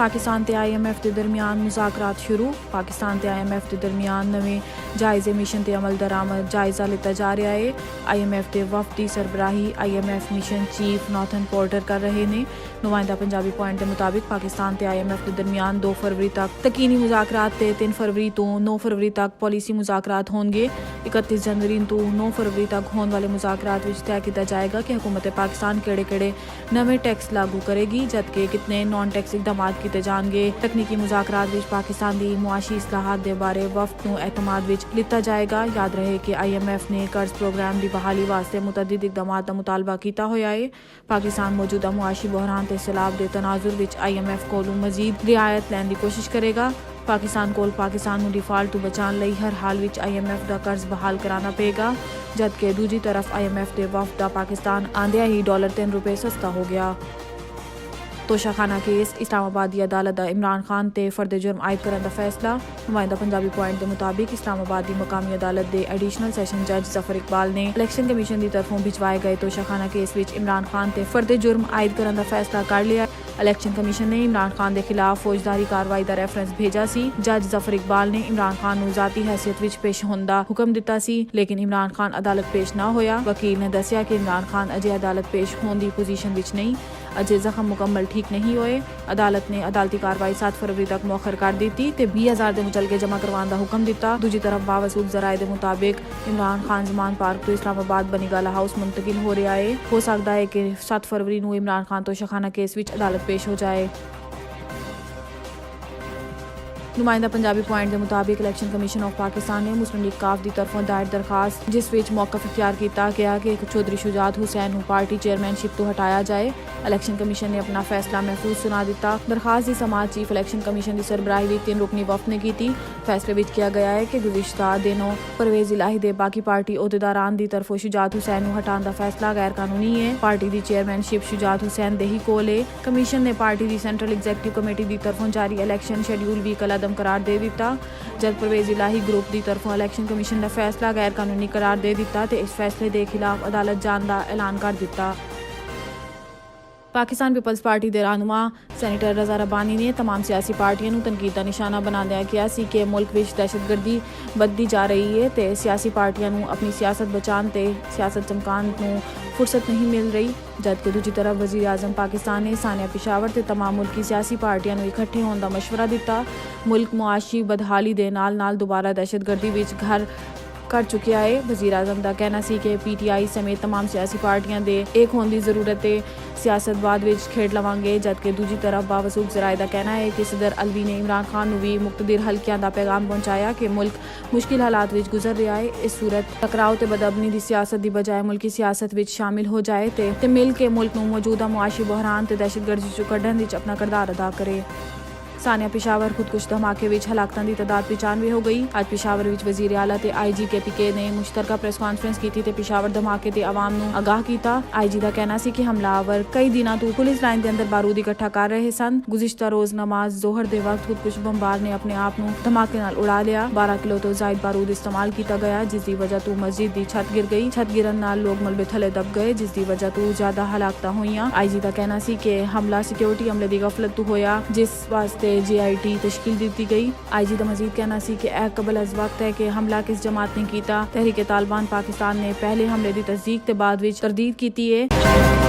पाकिस्तान ते IMF के दरमियान मुज़ाकरात शुरू। पाकिस्तान ते IMF के दरमियान नवे जायज़े मिशन ते अमल दरामद जायज़ा लिता जा रहा है। IMF के वफदी सरबराही IMF mission chief northern porter कर रहे ने। नुमाइंदा पंजाबी पॉइंट के मुताबिक पाकिस्तान ते IMF के दरमियान 2 फरवरी तक तकीनी मुज़ाकरात ते 3 फरवरी तो 9 फरवरी तक पॉलिसी मुज़ाकरात होंगे। 31 जनवरी तो 9 फरवरी तक होने वाले मुज़ाकरात विच तय किया जाएगा कि हुकूमत पाकिस्तान केड़े नवे टैक्स लागू करेगी, जबकि कितने नॉन टैक्स इकदाम किए जाएंगे। तकनीकी मुज़ाकरात विच पाकिस्तान की मुआशी इस्लाहात के बारे वफद नूं एतमाद विच लिता जाएगा। याद रहे कि IMF ने कर्ज प्रोग्राम की बहाली वास्ते मुतअद्दिद इकदामात का मुतालबा किया होया है। पाकिस्तान मौजूदा मुआशी बहरान ते सैलाब के तनाजुर विच IMF कोलों मजीद रियायत लैन की कोशिश करेगा। पाकिस्तान को पाकिस्तान नूं डिफाल्ट तो बचाने लई हर हाल विच IMF का कर्ज बहाल कराना पेगा, जबकि दूजी तरफ IMF के वफद दा पाकिस्तान आंदिया ही $3 सस्ता हो गया। तोशाखाना केस इस्लामाबाद की अदालत दा इमरान खान ते फर्द जुर्म आयद करने का फैसला। नुमाइंदा पंजाबी पॉइंट के मुताबिक इस्लामाबाद की मकामी अदालत के एडिशनल सैशन जज जफर इकबाल ने इलेक्शन कमीशन की तरफों भिजवाए गए तोशाखाना केस विच इमरान खान ते फर्द जुर्म आयद करने का फैसला कर लिया। इलेक्शन कमीशन ने इमरान खान के खिलाफ फौजदारी कार्रवाई का रेफरेंस भेजा सी। जज जफर इकबाल ने इमरान खान नूं ज़ाती हैसियत विच पेश होने का हुक्म दिता सी, लेकिन इमरान खान अदालत पेश ना होया। वकील ने दस्सिया कि इमरान खान अजे अदालत पेश होने की पोजीशन विच नहीं, अजे जख्म मुकम्मल ठीक नहीं होए। अदालत ने अदालती कार्रवाई 7 फरवरी तक मौखर कर दी थी ते 20,000 के मुचलके जमा करवाने का हुक्म दिता। दूजी तरफ बावसूख जराए के मुताबिक इमरान खान जमान पार्क तो इस्लामाबाद बनीगाला हाउस मुंतकिल हो रहा है। हो सकता है कि 7 फरवरी नूं इमरान खान तोशाखाना केस विच अदालत पेश हो जाए। नुमाइंदा पंजाबी पॉइंट के मुताबिक इलेक्शन कमीशन ऑफ पाकिस्तान ने मुस्लिम लीग काफ की तरफों दायर दरखास्त जिस विच मौकफ इख्तियार किया गया कि चौधरी शुजात हुसैन नूं पार्टी चेयरमैनशिप तो हटाया जाए। इलेक्शन कमीशन ने अपना फैसला महफूज सुना दिता। दरखास्त की समाअत चीफ इलेक्शन कमीशन की सरबराही भी 3 रुकनी वफद ने की थी। फैसले विच किया गया है कि गुज़िश्ता दिनों परवेज़ इलाही दे बाकी पार्टी अहदेदारान की तरफों शुजात हुसैन नूं हटाने का फैसला गैर कानूनी है। पार्टी की चेयरमैनशिप शुजात हुसैन दे ही कोल है। कमीशन ने पार्टी की सेंट्रल एग्जीक्यूटिव कमेटी की तरफों जारी इलेक्शन शेड्यूल भी कलादम करार दे दिता। जब परवेज़ इलाही ग्रुप की तरफों इलेक्शन कमीशन ने फैसला गैर कानूनी करार दे दिता ते इस फैसले के खिलाफ अदालत जाने का ऐलान कर दिता। पाकिस्तान पीपल्स पार्टी के रहनुमा सैनेटर रज़ा रब्बानी ने तमाम सियासी पार्टियों को तनकीद का निशाना बना दिया गया कि मुल्क विच दहशतगर्दी बढ़ती जा रही है तो सियासी पार्टियों को अपनी सियासत बचाने ते सियासत चमकाने को फुर्सत नहीं मिल रही। जबकि दूसरी तरफ वज़ीर आज़म पाकिस्तान ने सानिया पेशावर ते तमाम मुल्की सियासी पार्टियों को इकट्ठे होने का मशवरा दिता। मुल्क मुआशी बदहाली के नाल दोबारा दहशतगर्दी विच घर कर चुकिया है। वज़ीर आज़म का कहना सी कि PTI समेत तमाम सियासी पार्टियां दे एक होने की जरूरत है, सियासत बाद विच खेड लवांगे। जबकि दूसरी तरफ बावसूख जराए का कहना है कि सदर अलवी ने इमरान खान नूं भी मुक्तदिर हल्कियां का पैगाम पहुंचाया कि मुल्क मुश्किल हालात विच गुजर रहा है। इस सूरत टकराव ते बदअमनी की सियासत की बजाय मुल्की सियासत विच शामिल हो जाए ते मिल के मुल्क नूं मौजूदा मुआशी बहरान ते दहशतगर्दी चों कड्ढण विच अपना किरदार अदा करे। सानिया पेशावर खुदकुश धमाके विच हलाकतां की तादाद 95 हो गई। आज पेशावर विच वजीर आला ते IG KPK ने मुश्तरका प्रेस कॉन्फ्रेंस की थी ते पेशावर धमाके ते आवाम नूं आगाह किया। IG का कहना सी कि हमलावर कई दिनों तो पुलिस लाइन के अंदर बारूद इकट्ठा कर रहे सन। गुज़िश्ता रोज नमाज जोहर दे वक्त खुदकुश बमबार ने अपने आप नूं धमाके नाल उड़ा लिया। 12 किलो तो जायद बारूद इस्तेमाल किया गया, जिसकी वजह तो मस्जिद की छत गिर गई। छत गिरन नाल लोग मलबे थले दब गए, जिसकी वजह तो ज्यादा हलाकतां होईयां। IG का कहना सी कि हमला सिक्योरिटी अमले की गफलत तो होया, जिस वास्ते JIT तश्कील दी गई। IG का मजीद कहना सी कि कबल अज वक्त है कि हमला किस जमात ने किया। तहरीक तालिबान पाकिस्तान ने पहले हमले की तस्दीक ते बाद विच तरदीद की है।